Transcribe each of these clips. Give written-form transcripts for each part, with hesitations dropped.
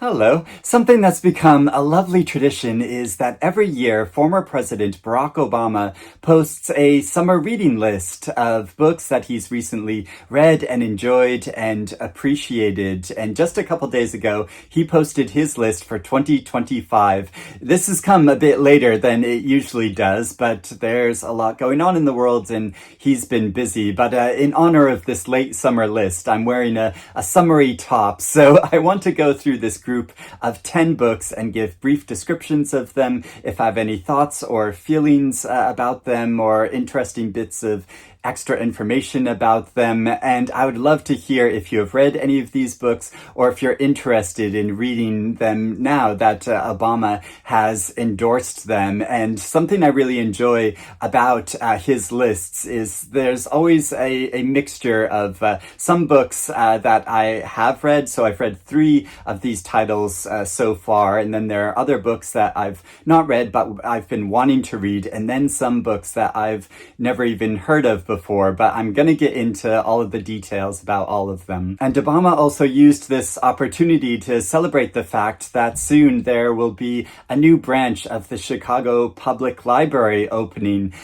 Hello. Something that's become a lovely tradition is that every year former President Barack Obama posts a summer reading list of books that he's recently read and enjoyed and appreciated. And just a couple days ago, he posted his list for 2025. This has come a bit later than it usually does, but there's a lot going on in the world and he's been busy. But in honor of this late summer list, I'm wearing a summery top. So I want to go through this group of 10 books and give brief descriptions of them if I have any thoughts or feelings about them or interesting bits of extra information about them. And I would love to hear if you have read any of these books or if you're interested in reading them now that Obama has endorsed them. And something I really enjoy about his lists is there's always a mixture of some books that I have read. So I've read 3 of these titles so far. And then there are other books that I've not read, but I've been wanting to read. And then some books that I've never even heard of before, but I'm going to get into all of the details about all of them. And Obama also used this opportunity to celebrate the fact that soon there will be a new branch of the Chicago Public Library opening.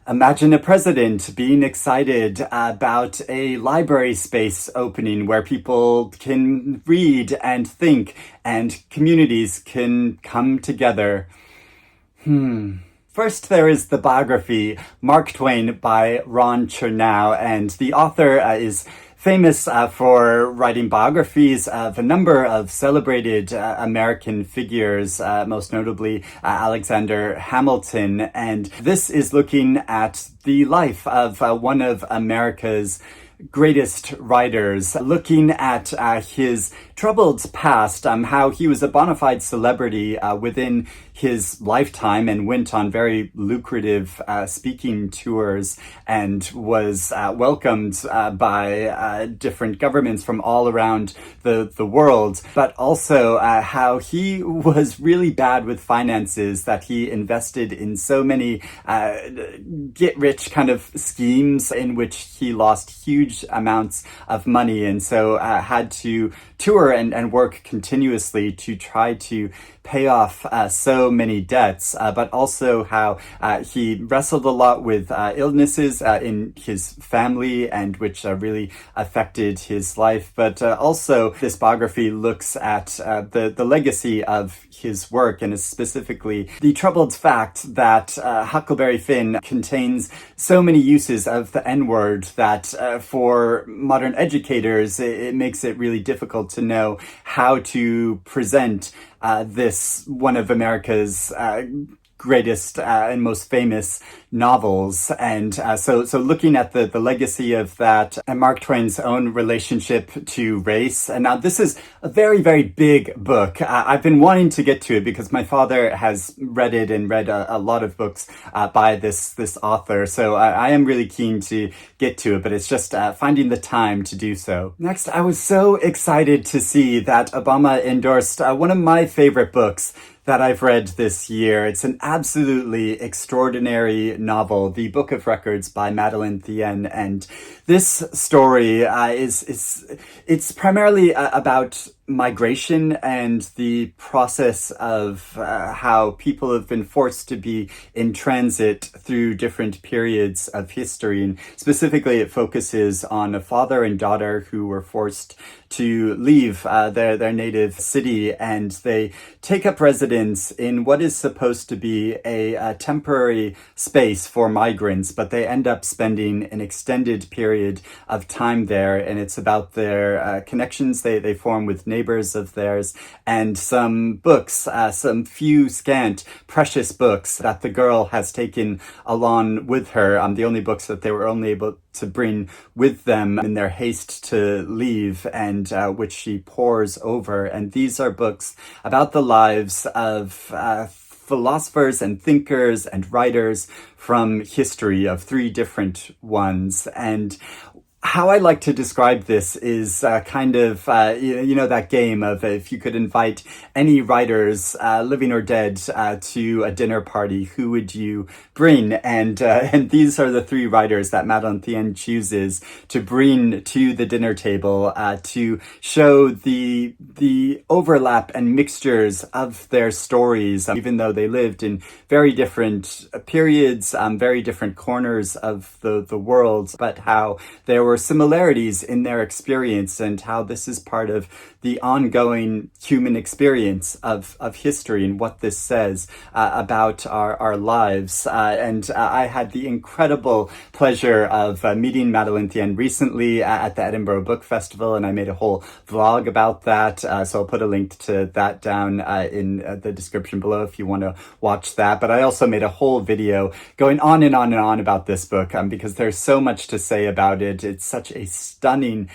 Imagine a president being excited about a library space opening where people can read and think and communities can come together. First, there is the biography, Mark Twain by Chernow, and the author is famous for writing biographies of a number of celebrated American figures, most notably Alexander Hamilton. And this is looking at the life of one of America's greatest writers, looking at his troubled past, how he was a bona fide celebrity within his lifetime and went on very lucrative speaking tours and was welcomed by different governments from all around the world, but also how he was really bad with finances, that he invested in so many get-rich kind of schemes in which he lost huge amounts of money and so had to tour and work continuously to try to pay off so many debts, but also how he wrestled a lot with illnesses in his family and which really affected his life. But also this biography looks at the legacy of his work, and specifically the troubled fact that Huckleberry Finn contains so many uses of the N-word that for modern educators it makes it really difficult to know how to present this one of America's greatest and most famous novels. And so looking at the legacy of that and Mark Twain's own relationship to race. And now this is a very, very big book. I've been wanting to get to it because my father has read it and read a lot of books by this author. So I am really keen to get to it, but it's just finding the time to do so. Next, I was so excited to see that Obama endorsed one of my favorite books that I've read this year. It's an absolutely extraordinary novel, The Book of Records by Madeline Thien. And this story it's primarily about migration and the process of how people have been forced to be in transit through different periods of history. And specifically, it focuses on a father and daughter who were forced to leave their native city, and they take up residence in what is supposed to be a temporary space for migrants, but they end up spending an extended period of time there, and it's about their connections they form with neighbors of theirs, and some books, some few scant, precious books that the girl has taken along with her, the only books that they were only able to bring with them in their haste to leave, and which she pores over. And these are books about the lives of philosophers and thinkers and writers from history, of 3 different ones. And How I like to describe this is kind of, that game of if you could invite any writers, living or dead, to a dinner party, who would you bring? And these are the three writers that Madeline Thien chooses to bring to the dinner table to show the overlap and mixtures of their stories, even though they lived in very different periods, very different corners of the world, but how there were similarities in their experience and how this is part of the ongoing human experience of history and what this says about our lives. And I had the incredible pleasure of meeting Madeline Thien recently at the Edinburgh Book Festival, and I made a whole vlog about that. So I'll put a link to that down in the description below if you want to watch that. But I also made a whole video going on and on and on about this book because there's so much to say about it. It's such a stunning,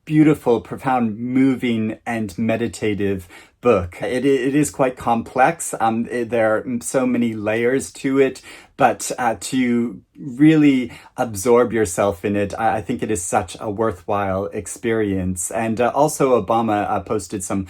beautiful, profound, moving, and meditative book. It is quite complex. There are so many layers to it, but to really absorb yourself in it, I think it is such a worthwhile experience. And also Obama posted some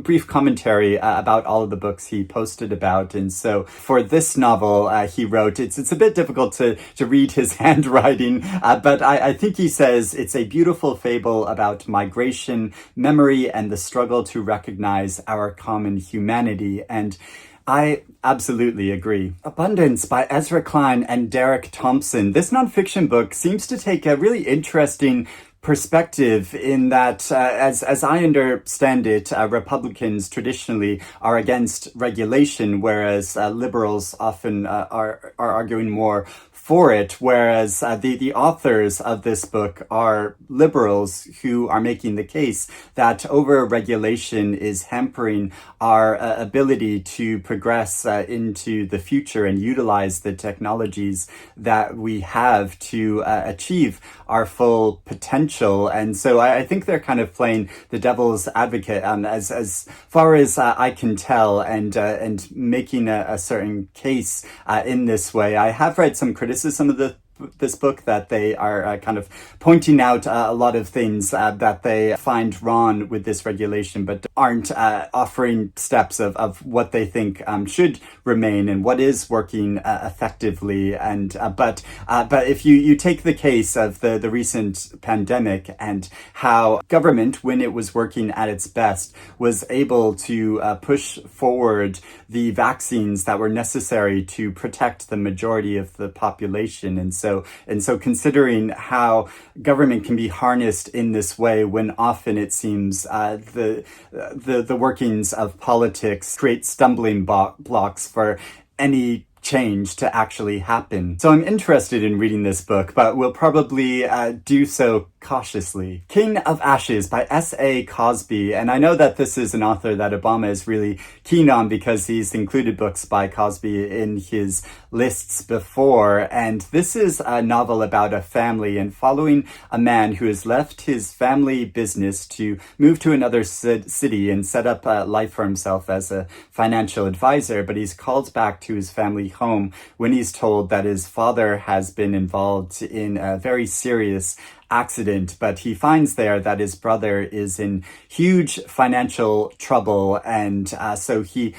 brief commentary about all of the books he posted about. And so for this novel, he wrote, it's a bit difficult to read his handwriting, but I think he says it's a beautiful fable about migration, memory, and the struggle to recognize our common humanity. And I absolutely agree. Abundance by Ezra Klein and Derek Thompson. This nonfiction book seems to take a really interesting perspective in that, as I understand it, Republicans traditionally are against regulation, whereas liberals often are arguing more for it, whereas the authors of this book are liberals who are making the case that over-regulation is hampering our ability to progress into the future and utilize the technologies that we have to achieve our full potential. And so I think they're kind of playing the devil's advocate as far as I can tell, and making a certain case in this way. I have read some criticism of this book that they are kind of pointing out a lot of things that they find wrong with this regulation, but aren't offering steps of what they think should remain and what is working effectively. And but if you take the case of the recent pandemic and how government, when it was working at its best, was able to push forward the vaccines that were necessary to protect the majority of the population. And so considering how government can be harnessed in this way, when often it seems the workings of politics create stumbling blocks for any change to actually happen. So I'm interested in reading this book, but will probably do so cautiously. King of Ashes by S.A. Cosby. And I know that this is an author that Obama is really keen on because he's included books by Cosby in his lists before. And this is a novel about a family and following a man who has left his family business to move to another city and set up a life for himself as a financial advisor. But he's called back to his family home when he's told that his father has been involved in a very serious accident, but he finds there that his brother is in huge financial trouble, and so he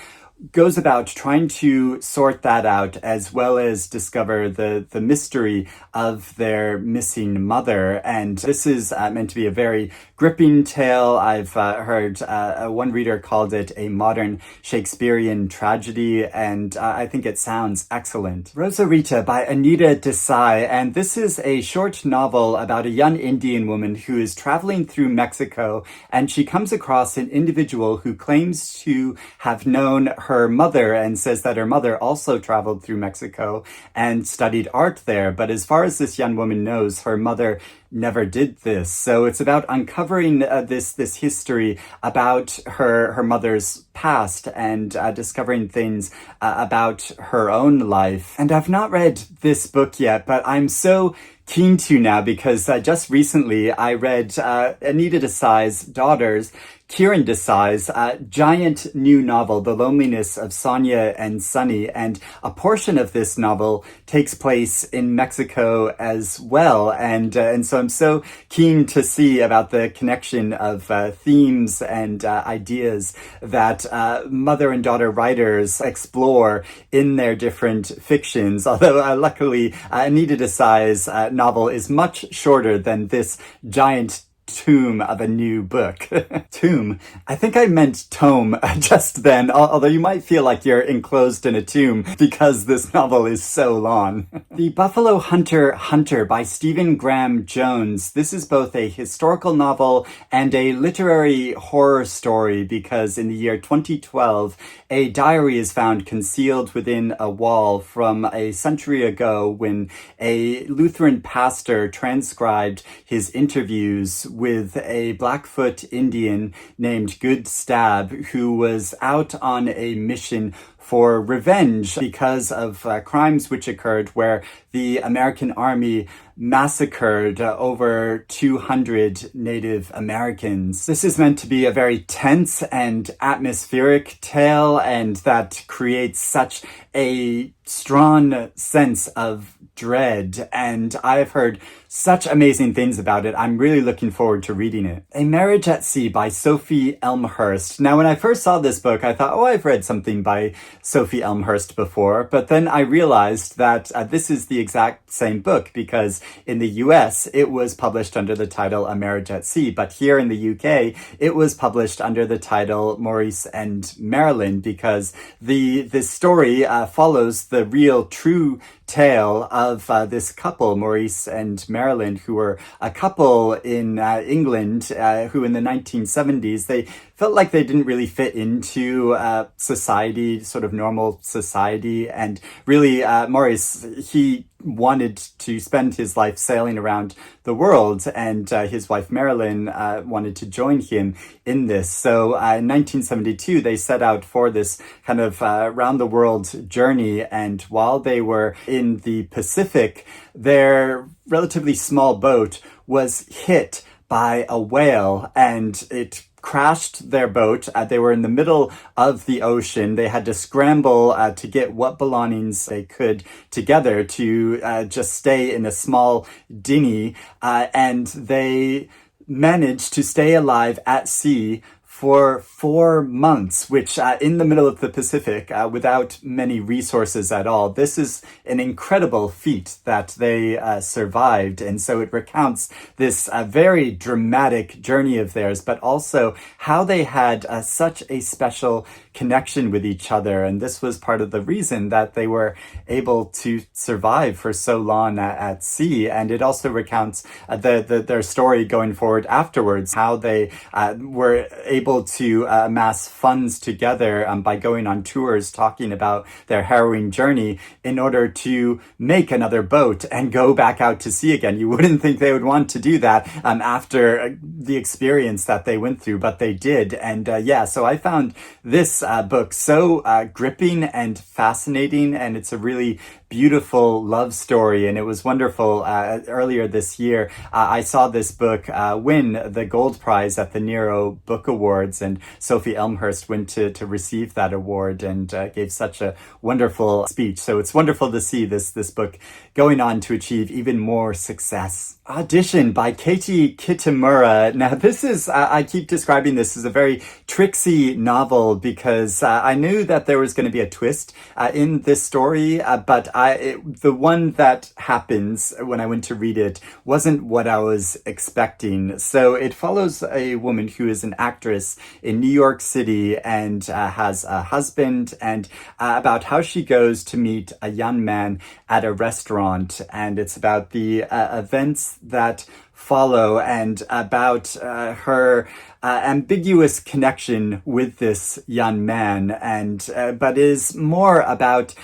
goes about trying to sort that out, as well as discover the mystery of their missing mother. And this is meant to be a very gripping tale. I've heard one reader called it a modern Shakespearean tragedy, and I think it sounds excellent. Rosarita by Anita Desai, and this is a short novel about a young Indian woman who is traveling through Mexico, and she comes across an individual who claims to have known her mother and says that her mother also traveled through Mexico and studied art there. But as far as this young woman knows, her mother never did this. So it's about uncovering this history about her mother's past and discovering things about her own life. And I've not read this book yet, but I'm so keen to now because just recently I read Anita Desai's daughter's, Kieran Desai's giant new novel, The Loneliness of Sonia and Sunny, and a portion of this novel takes place in Mexico as well, and so I'm so keen to see about the connection of themes and ideas that mother and daughter writers explore in their different fictions. Although luckily Anita Desai's novel is much shorter than this giant tomb of a new book. Tomb. I think I meant tome just then, although you might feel like you're enclosed in a tomb because this novel is so long. The Buffalo Hunter by Stephen Graham Jones. This is both a historical novel and a literary horror story because in the year 2012, a diary is found concealed within a wall from a century ago when a Lutheran pastor transcribed his interviews with a Blackfoot Indian named Good Stab, who was out on a mission for revenge because of crimes which occurred where the American army massacred over 200 Native Americans. This is meant to be a very tense and atmospheric tale, and that creates such a strong sense of dread, and I've heard such amazing things about it. I'm really looking forward to reading it. A Marriage at Sea by Sophie Elmhirst. Now, when I first saw this book, I thought, I've read something by Sophie Elmhirst before, but then I realized that this is the exact same book because in the US, it was published under the title A Marriage at Sea, but here in the UK, it was published under the title Maurice and Madeline because this story follows the real true tale of this couple, Maurice and Madeline, who were a couple in England who in the 1970s, they felt like they didn't really fit into society, sort of normal society. And really, Maurice, he wanted to spend his life sailing around the world, and his wife Madeline wanted to join him in this. So in 1972, they set out for this kind of round the world journey, and while they were in the Pacific, their relatively small boat was hit by a whale, and it crashed their boat. They were in the middle of the ocean. They had to scramble to get what belongings they could together to just stay in a small dinghy, and they managed to stay alive at sea for 4 months, which in the middle of the Pacific, without many resources at all. This is an incredible feat that they survived. And so it recounts this very dramatic journey of theirs, but also how they had such a special connection with each other. And this was part of the reason that they were able to survive for so long at sea. And it also recounts their story going forward afterwards, how they were able to amass funds together by going on tours talking about their harrowing journey in order to make another boat and go back out to sea again. You wouldn't think they would want to do that after the experience that they went through, but they did. And so I found this book so gripping and fascinating, and it's a really beautiful love story. And it was wonderful. Earlier this year, I saw this book win the gold prize at the Nero Book Awards, and Sophie Elmhirst went to receive that award and gave such a wonderful speech. So it's wonderful to see this book going on to achieve even more success. Audition by Katie Kitamura. Now this is, I keep describing this as a very tricksy novel because I knew that there was going to be a twist in this story, but the one that happens when I went to read it wasn't what I was expecting. So it follows a woman who is an actress in New York City and has a husband, and about how she goes to meet a young man at a restaurant. And it's about the events that follow and about her ambiguous connection with this young man, and but is more about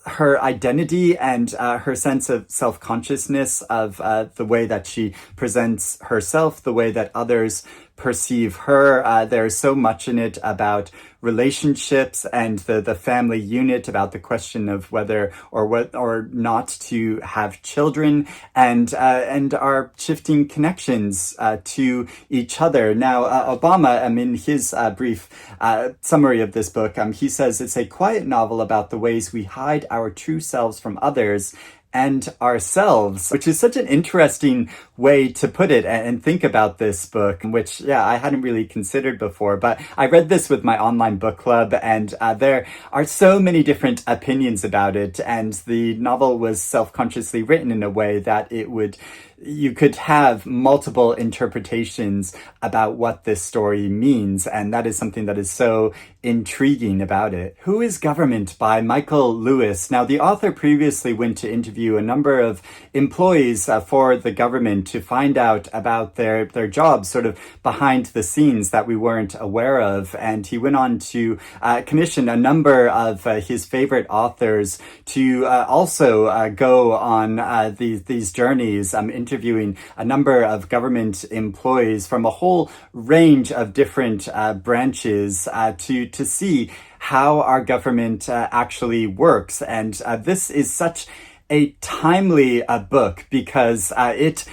her identity and her sense of self-consciousness of the way that she presents herself, the way that others perceive her. There's so much in it about relationships and the family unit, about the question of whether or not to have children, and our shifting connections to each other. Now, Obama, in his brief summary of this book, he says it's a quiet novel about the ways we hide our true selves from others and ourselves, which is such an interesting way to put it and think about this book, which, I hadn't really considered before. But I read this with my online book club, and there are so many different opinions about it. And the novel was self-consciously written in a way that you could have multiple interpretations about what this story means, and that is something that is so intriguing about it. Who is Government by Michael Lewis. Now, the author previously went to interview a number of employees for the government to find out about their jobs sort of behind the scenes that we weren't aware of, and he went on to commission a number of his favorite authors to also go on these journeys, interviewing a number of government employees from a whole range of different branches to see how our government actually works. And this is such a timely book because it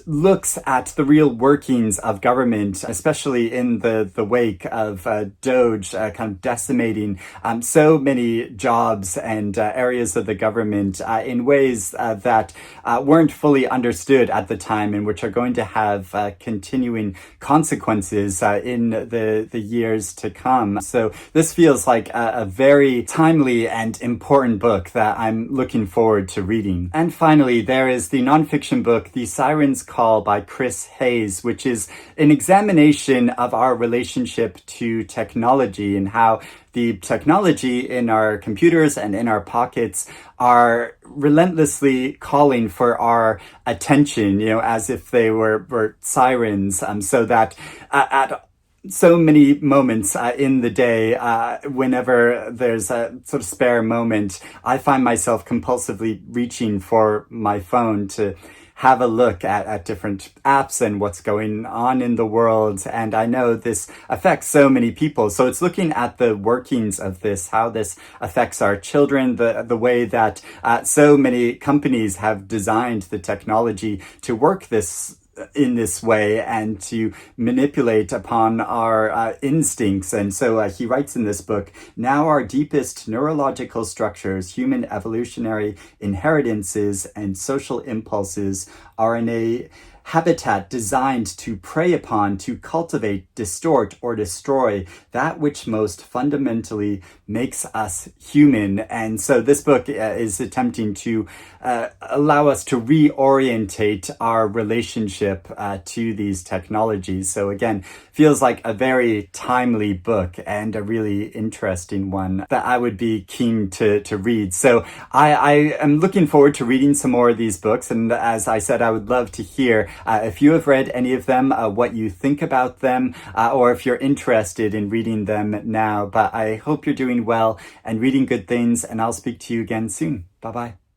looks at the real workings of government, especially in the wake of Doge kind of decimating so many jobs and areas of the government in ways that weren't fully understood at the time, and which are going to have continuing consequences in the years to come. So this feels like a very timely and important book that I'm looking forward to reading. And finally, there is the nonfiction book, The Sirens Call by Chris Hayes, which is an examination of our relationship to technology and how the technology in our computers and in our pockets are relentlessly calling for our attention, as if they were sirens, so that at so many moments in the day, whenever there's a sort of spare moment, I find myself compulsively reaching for my phone to have a look at different apps and what's going on in the world. And I know this affects so many people. So it's looking at the workings of this, how this affects our children, the way that so many companies have designed the technology to work in this way and to manipulate upon our instincts. And so he writes in this book, now our deepest neurological structures, human evolutionary inheritances, and social impulses are in a habitat designed to prey upon, to cultivate, distort, or destroy that which most fundamentally makes us human. And so this book is attempting to allow us to reorientate our relationship to these technologies. So again, feels like a very timely book and a really interesting one that I would be keen to read. So I am looking forward to reading some more of these books. And as I said, I would love to hear if you have read any of them, what you think about them, or if you're interested in reading them now. But I hope you're doing well and reading good things, and I'll speak to you again soon. Bye-bye.